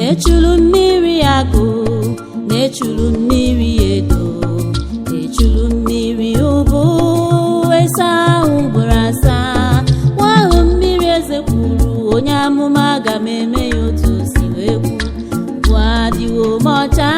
na-echulu mmiri akụ, na-echulu mmiri edo, na-echulu mmiri ụbụ esa ugboro asaa. Nwa ahụ mmiri eze kwuru, onye amụma aga m eme ya otu o si wee kwu. Bụ adịwo m ọcha